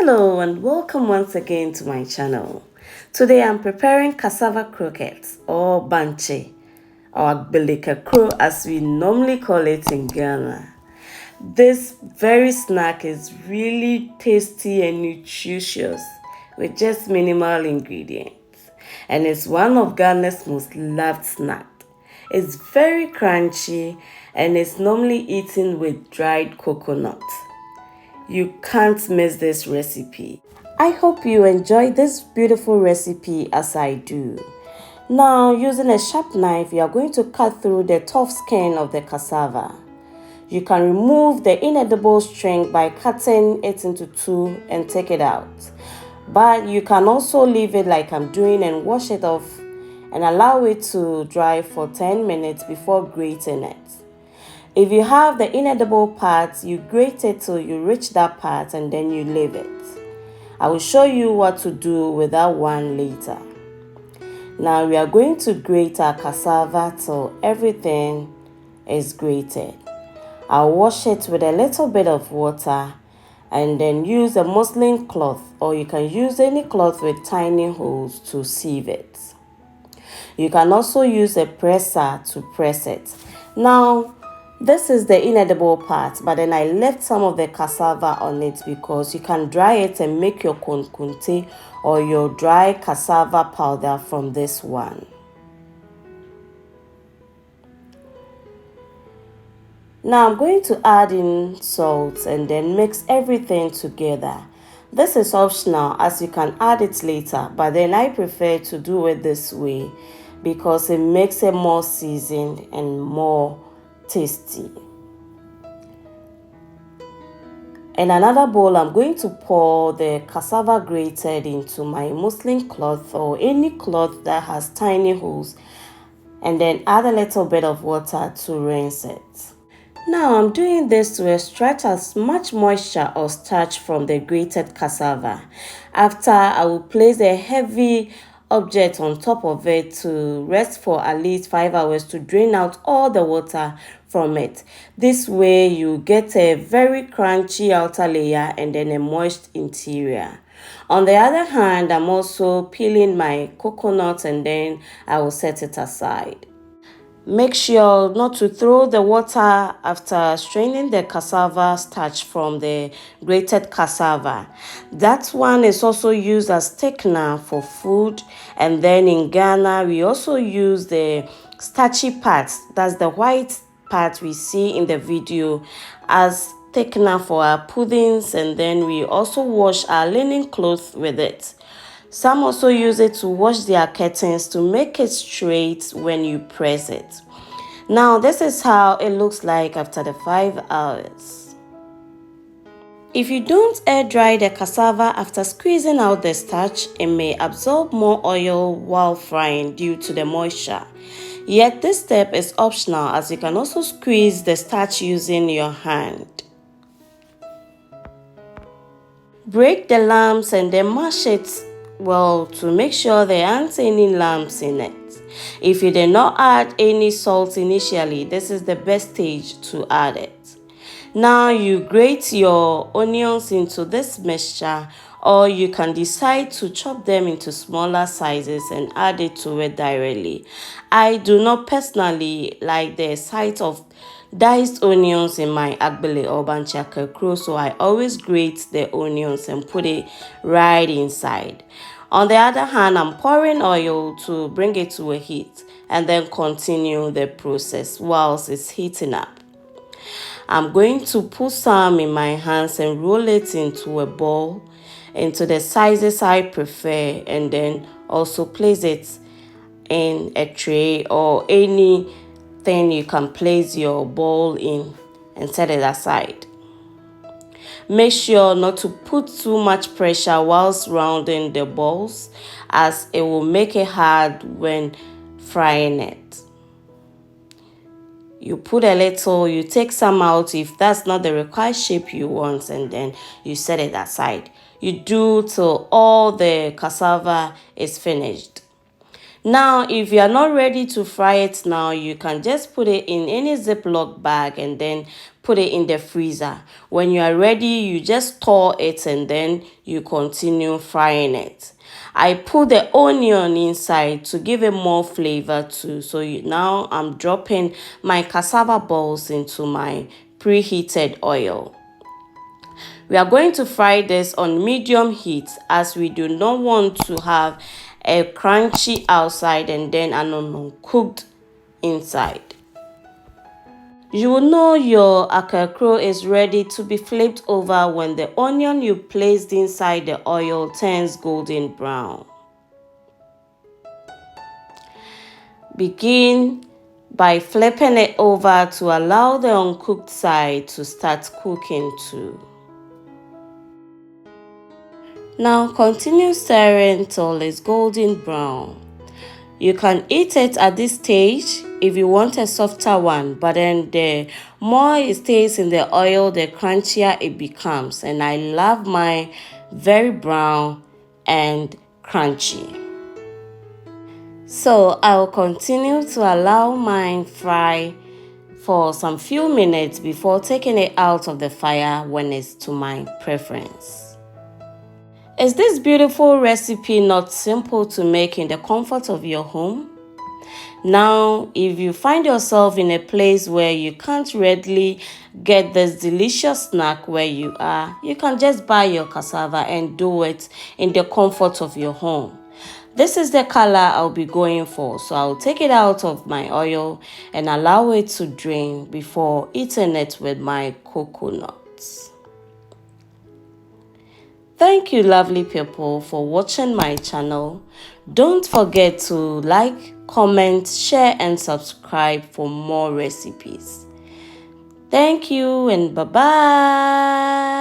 Hello and welcome once again to my channel. Today I'm preparing cassava croquettes or Bankye or Agbeli as we normally call it in Ghana. This very snack is really tasty and nutritious with just minimal ingredients, and it's one of Ghana's most loved snacks. It's very crunchy and it's normally eaten with dried coconut. You can't miss this recipe. I hope you enjoy this beautiful recipe as I do. Now, using a sharp knife, you are going to cut through the tough skin of the cassava. You can remove the inedible string by cutting it into two and take it out. But you can also leave it like I'm doing and wash it off and allow it to dry for 10 minutes before grating it. If you have the inedible part, you grate it till you reach that part and then you leave it. I will show you what to do with that one later. Now we are going to grate our cassava till everything is grated. I'll wash it with a little bit of water and then use a muslin cloth, or you can use any cloth with tiny holes to sieve it. You can also use a presser to press it. Now, this is the inedible part, but then I left some of the cassava on it because you can dry it and make your kunkunte or your dry cassava powder from this one. Now I'm going to add in salt and then mix everything together. This is optional as you can add it later, but then I prefer to do it this way because it makes it more seasoned and more tasty. In another bowl, I'm going to pour the cassava grated into my muslin cloth or any cloth that has tiny holes, and then add a little bit of water to rinse it. Now I'm doing this to extract as much moisture or starch from the grated cassava. After, I will place a heavy object on top of it to rest for at least 5 hours to drain out all the water from it. This way you get a very crunchy outer layer and then a moist interior. On the other hand, I'm also peeling my coconut and then I will set it aside. Make sure not to throw the water after straining the cassava starch from the grated cassava. That one is also used as thickener for food. And then in Ghana, we also use the starchy part, that's the white part we see in the video, as thickener for our puddings. And then we also wash our linen clothes with it. Some also use it to wash their curtains to make it straight when you press it. Now this is how it looks like after the 5 hours. If you don't air dry the cassava after squeezing out the starch, it may absorb more oil while frying due to the moisture. Yet this step is optional as you can also squeeze the starch using your hand. Break the lumps and then mash it well to make sure there aren't any lumps in it. If you did not add any salt initially, this is the best stage to add it. Now you grate your onions into this mixture, or you can decide to chop them into smaller sizes and add it to it directly. I do not personally like the sight of diced onions in my Agbeli or Akakro, so I always grate the onions and put it right inside. On the other hand, I'm pouring oil to bring it to a heat and then continue the process whilst it's heating up. I'm going to put some in my hands and roll it into a ball, into the sizes I prefer, and then also place it in a tray or anything you can place your ball in and set it aside. Make sure not to put too much pressure whilst rounding the balls, as it will make it hard when frying it. You put a little, you take some out if that's not the required shape you want, and then you set it aside. You do till all the cassava is finished. Now, if you are not ready to fry it now, you can just put it in any Ziploc bag and then put it in the freezer. When you are ready, you just store it and then you continue frying it. I put the onion inside to give it more flavor too. So now I'm dropping my cassava balls into my preheated oil. We are going to fry this on medium heat as we do not want to have a crunchy outside and then an uncooked inside. You will know your Akakro is ready to be flipped over when the onion you placed inside the oil turns golden brown. Begin by flipping it over to allow the uncooked side to start cooking too. Now continue stirring till it's golden brown. You can eat it at this stage if you want a softer one, but then the more it stays in the oil, the crunchier it becomes. And I love mine very brown and crunchy. So I'll continue to allow mine fry for some few minutes before taking it out of the fire when it's to my preference. Is this beautiful recipe not simple to make in the comfort of your home? Now, if you find yourself in a place where you can't readily get this delicious snack where you are, you can just buy your cassava and do it in the comfort of your home. This is the color I'll be going for, so I'll take it out of my oil and allow it to drain before eating it with my coconuts. Thank you, lovely people, for watching my channel. Don't forget to like, comment, share, and subscribe for more recipes. Thank you and bye-bye.